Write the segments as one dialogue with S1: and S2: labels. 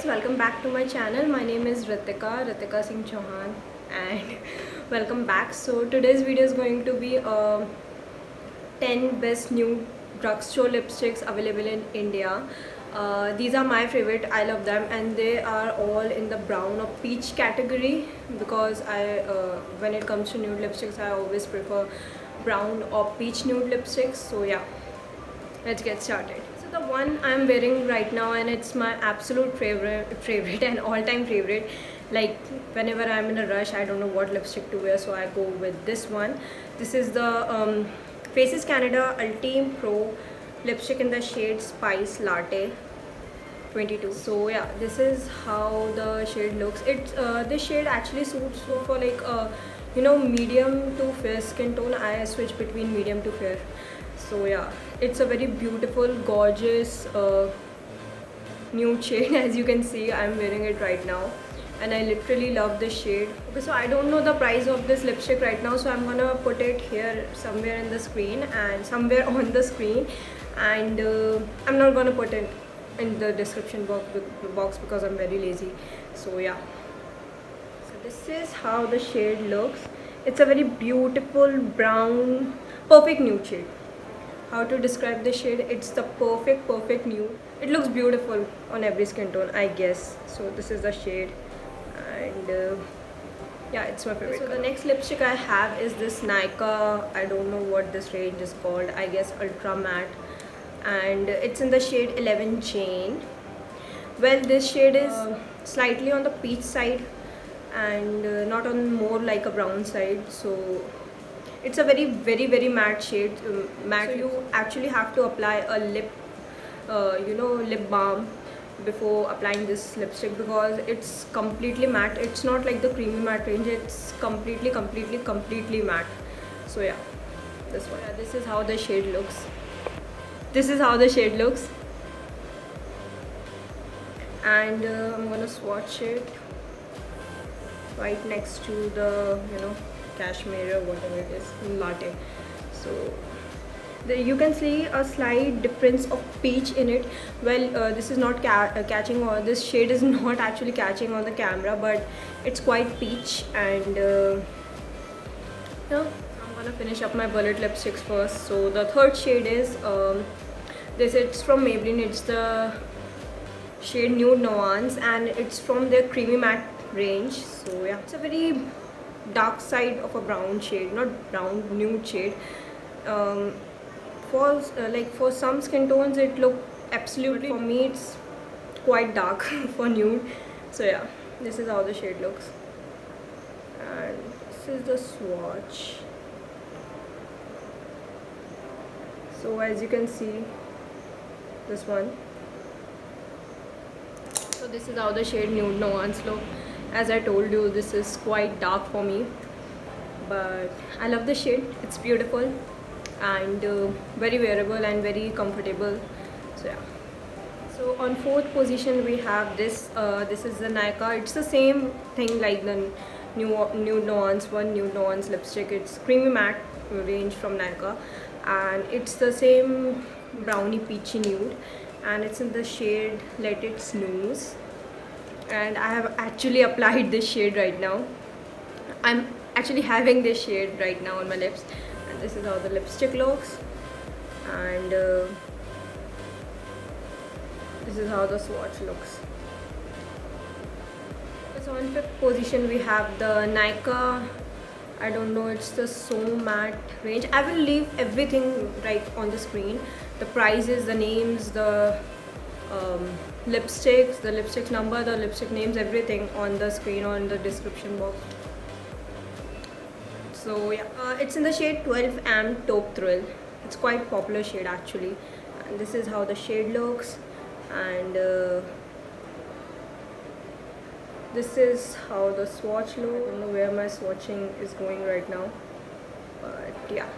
S1: welcome back to my channel. My name is Ritika Singh Chauhan, and welcome back. So today's video is going to be 10 best new drugstore lipsticks available in India. These are my favorite. I love them, and they are all in the brown or peach category because when it comes to nude lipsticks, I always prefer brown or peach nude lipsticks. So yeah, let's get started. So the one I'm wearing right now, and it's my absolute favorite and all-time favorite. Like whenever I'm in a rush, I don't know what lipstick to wear, so I go with this one. This is the Faces Canada Ultime Pro lipstick in the shade Spice Latte 22. So yeah, this is how the shade looks. This shade actually suits for like medium to fair skin tone. I switch between medium to fair. So yeah, it's a very beautiful, gorgeous nude shade. As you can see, I'm wearing it right now, and I literally love this shade. Okay, so I don't know the price of this lipstick right now, so I'm gonna put it here somewhere in the screen and somewhere on the screen, and I'm not gonna put it in the description box because I'm very lazy. So yeah, so this is how the shade looks. It's a very beautiful brown, perfect nude shade. How to describe this shade? It's the perfect nude. It looks beautiful on every skin tone, I guess. So this is the shade, and yeah, it's my favorite. So the next lipstick I have is this Nykaa, I don't know what this range is called, I guess Ultra Matte, and it's in the shade 11 Jane. Well, this shade is slightly on the peach side and not on more like a brown side. So it's a very matte shade. Matte. So you actually have to apply a lip balm before applying this lipstick because it's completely matte. It's not like the creamy matte range. It's completely matte. So yeah, this one. Yeah, this is how the shade looks. This is how the shade looks. And I'm gonna swatch it right next to the cashmere or whatever it is, latte. So you can see a slight difference of peach in it. Well, this is not catching, or this shade is not actually catching on the camera, but it's quite peach. And yeah, I'm gonna finish up my bullet lipsticks first. So the third shade is it's from Maybelline. It's the shade Nude Nuance, and it's from their creamy matte range. So yeah, it's a very dark side of a brown shade, not brown, nude shade. For some skin tones it look absolutely, for me it's quite dark for nude. So yeah, this is how the shade looks, and this is the swatch. So as you can see, this one. So this is how the shade Nude Nuance look. As I told you, this is quite dark for me, but I love the shade. It's beautiful and very wearable and very comfortable. So yeah. So on fourth position we have this. This is the Nykaa. It's the same thing like the Nude Nuance one, Nude Nuance lipstick. It's creamy matte range from Nykaa, and it's the same brownie peachy nude, and it's in the shade Let It Snooze. And I have actually applied this shade right now. I'm actually having this shade right now on my lips, and this is how the lipstick looks, and this is how the swatch looks. So on fifth position we have the Nykaa, I don't know, it's the So Matte range. I will leave everything right on the screen, the prices, the names, the lipsticks, the lipstick number, the lipstick names, everything on the screen or in the description box. So yeah, it's in the shade 12am Taupe Thrill. It's quite popular shade actually, and this is how the shade looks, and this is how the swatch looks. I don't know where my swatching is going right now, but yeah,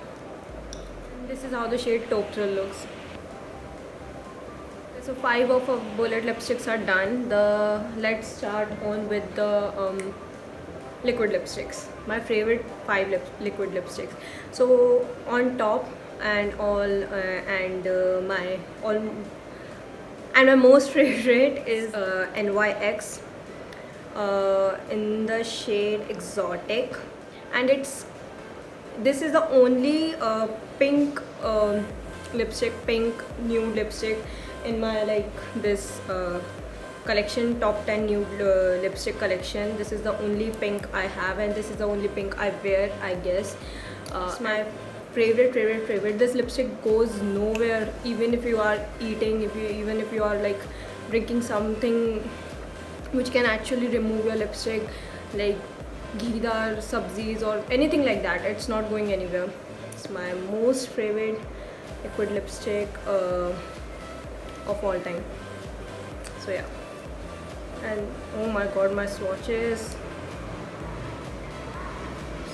S1: and this is how the shade Taupe Thrill looks. So 5 of our bullet lipsticks are done. Let's start on with the liquid lipsticks. My favorite 5 liquid lipsticks. So on top and all And my most favorite is NYX in the shade Exotic, and this is the only pink lipstick, pink nude lipstick in my this collection, top 10 nude lipstick collection. This is the only pink I have, and this is the only pink I wear, I guess. It's my favorite. This lipstick goes nowhere, even if you are eating, even if you are like drinking something which can actually remove your lipstick, like ghee-dar sabzis or anything like that. It's not going anywhere. It's my most favorite liquid lipstick of all time. So yeah, and oh my god, my swatches.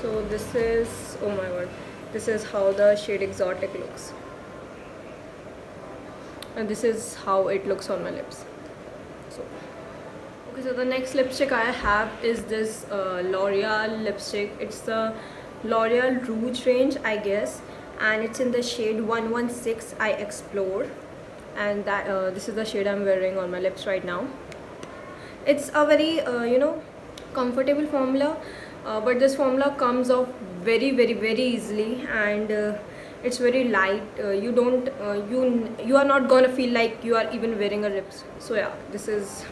S1: So this is, oh my god, this is how the shade Exotic looks, and this is how it looks on my lips. So okay, so the next lipstick I have is this L'Oreal lipstick. It's the L'Oreal Rouge range, I guess, and it's in the shade 116 I Explore, and that this is the shade I'm wearing on my lips right now. It's a very comfortable formula, but this formula comes off very easily, and it's very light. You are not gonna feel like you are even wearing a lips. So yeah, this is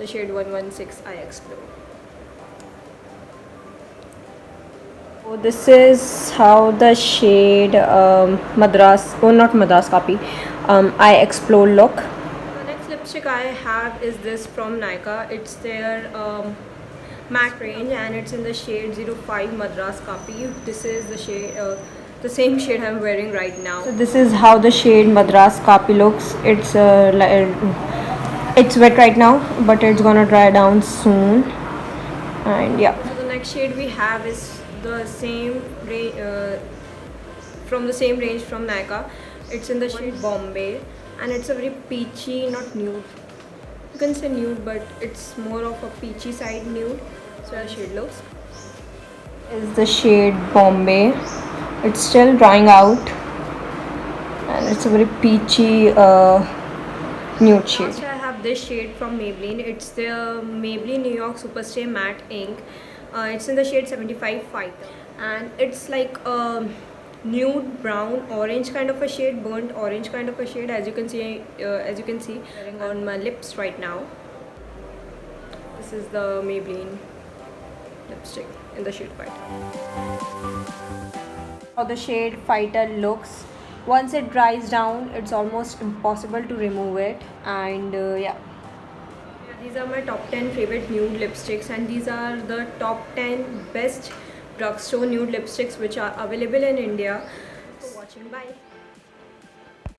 S1: the shade 116 I Explore. So this is how the shade Madras copy, I Explore look. The next lipstick I have is this from Nykaa. It's their matte range, and it's in the shade 05 Madras copy. This is the shade, the same shade I'm wearing right now. So this is how the shade Madras copy looks. It's wet right now, but it's gonna dry down soon. And yeah. So the next shade we have is the same range, from the same range from Nykaa. It's in the shade Bombay, and it's a very peachy, not nude. You can say nude, but it's more of a peachy side nude. So the shade looks. Is the shade Bombay. It's still drying out, and it's a very peachy nude shade. Last I have this shade from Maybelline. It's the Maybelline New York Superstay Matte Ink. It's in the shade 75 Fighter, and it's like a nude brown orange kind of a shade, burnt orange kind of a shade, as you can see wearing on my lips right now. This is the Maybelline lipstick in the shade Fighter. How the shade Fighter looks. Once it dries down, it's almost impossible to remove it, and yeah. These are my top 10 favorite nude lipsticks, and these are the top 10 best drugstore nude lipsticks which are available in India. Thanks for watching. Bye.